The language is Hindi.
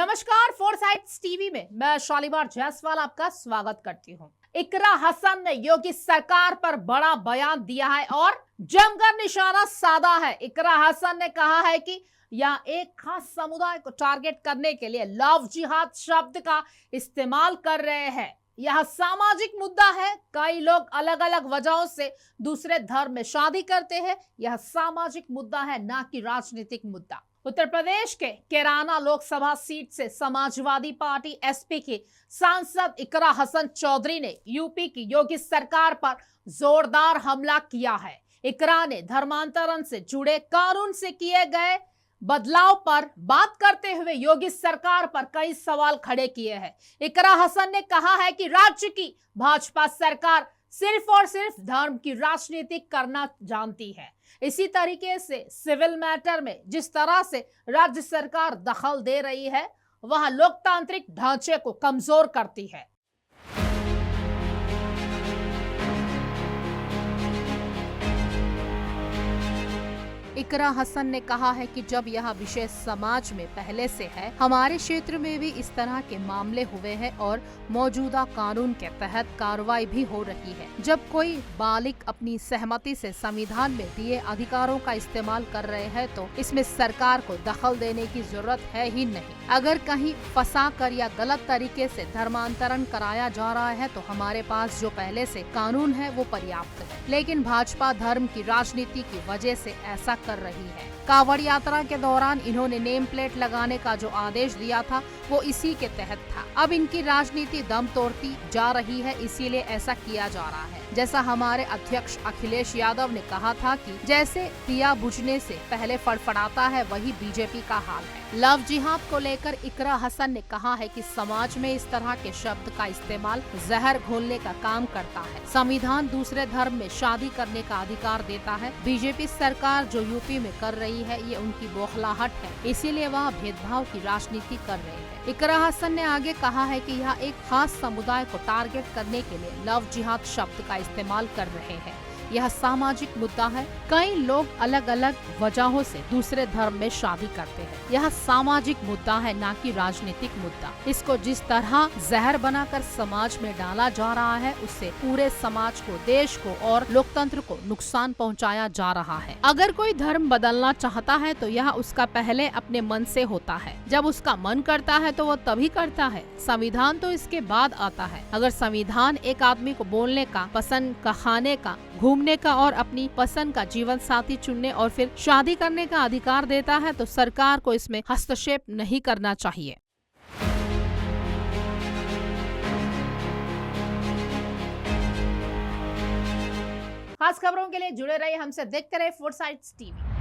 नमस्कार, फोरसाइट्स टीवी में मैं शालीमार जायसवाल आपका स्वागत करती हूं। इकरा हसन ने योगी सरकार पर बड़ा बयान दिया है और जमकर निशाना साधा है। इकरा हसन ने कहा है कि यह एक खास समुदाय को टारगेट करने के लिए लव जिहाद शब्द का इस्तेमाल कर रहे हैं। यह सामाजिक मुद्दा है। कई लोग अलग अलग वजहों से दूसरे धर्म में शादी करते हैं। यह सामाजिक मुद्दा है, ना कि राजनीतिक मुद्दा। उत्तर प्रदेश के कैराना लोकसभा सीट से समाजवादी पार्टी एसपी की सांसद इकरा हसन चौधरी ने यूपी की योगी सरकार पर जोरदार हमला किया है। इकरा ने धर्मांतरण से जुड़े कानून से किए गए बदलाव पर बात करते हुए योगी सरकार पर कई सवाल खड़े किए हैं। इकरा हसन ने कहा है कि राज्य की भाजपा सरकार सिर्फ और सिर्फ धर्म की राजनीति करना जानती है। इसी तरीके से सिविल मैटर में जिस तरह से राज्य सरकार दखल दे रही है, वह लोकतांत्रिक ढांचे को कमजोर करती है। इकरा हसन ने कहा है कि जब यह विषय समाज में पहले से है, हमारे क्षेत्र में भी इस तरह के मामले हुए हैं और मौजूदा कानून के तहत कार्रवाई भी हो रही है। जब कोई बालिग अपनी सहमति से संविधान में दिए अधिकारों का इस्तेमाल कर रहे हैं तो इसमें सरकार को दखल देने की जरूरत है ही नहीं। अगर कहीं फंसा कर या गलत तरीके से धर्मांतरण कराया जा रहा है तो हमारे पास जो पहले से कानून है वो पर्याप्त है, लेकिन भाजपा धर्म की राजनीति की वजह से ऐसा कर रही है। कांवड़ यात्रा के दौरान इन्होंने नेम प्लेट लगाने का जो आदेश दिया था वो इसी के तहत था। अब इनकी राजनीति दम तोड़ती जा रही है, इसीलिए ऐसा किया जा रहा है। जैसा हमारे अध्यक्ष अखिलेश यादव ने कहा था कि जैसे दिया बुझने से पहले फड़फड़ाता है, वही बीजेपी का हाल है। लव जिहाद को लेकर इकरा हसन ने कहा है कि समाज में इस तरह के शब्द का इस्तेमाल जहर घोलने का काम करता है। संविधान दूसरे धर्म में शादी करने का अधिकार देता है। बीजेपी सरकार जो यूपी में कर रही है ये उनकी बौखलाहट है, इसीलिए वह भेदभाव की राजनीति कर रहे हैं। इकरा हसन ने आगे कहा है कि यह एक खास समुदाय को टारगेट करने के लिए लव जिहाद शब्द का इस्तेमाल कर रहे हैं। यह सामाजिक मुद्दा है। कई लोग अलग अलग वजहों से दूसरे धर्म में शादी करते हैं। यह सामाजिक मुद्दा है, ना कि राजनीतिक मुद्दा। इसको जिस तरह जहर बनाकर समाज में डाला जा रहा है, उससे पूरे समाज को, देश को और लोकतंत्र को नुकसान पहुंचाया जा रहा है। अगर कोई धर्म बदलना चाहता है तो यह उसका पहले अपने मन से होता है। जब उसका मन करता है तो वो तभी करता है। संविधान तो इसके बाद आता है। अगर संविधान एक आदमी को बोलने का, पसंद का, खाने का, घूमने का और अपनी पसंद का जीवन साथी चुनने और फिर शादी करने का अधिकार देता है तो सरकार को इसमें हस्तक्षेप नहीं करना चाहिए। खास खबरों के लिए जुड़े रहिए हमसे, देखते रहिए फोरसाइट्स टीवी।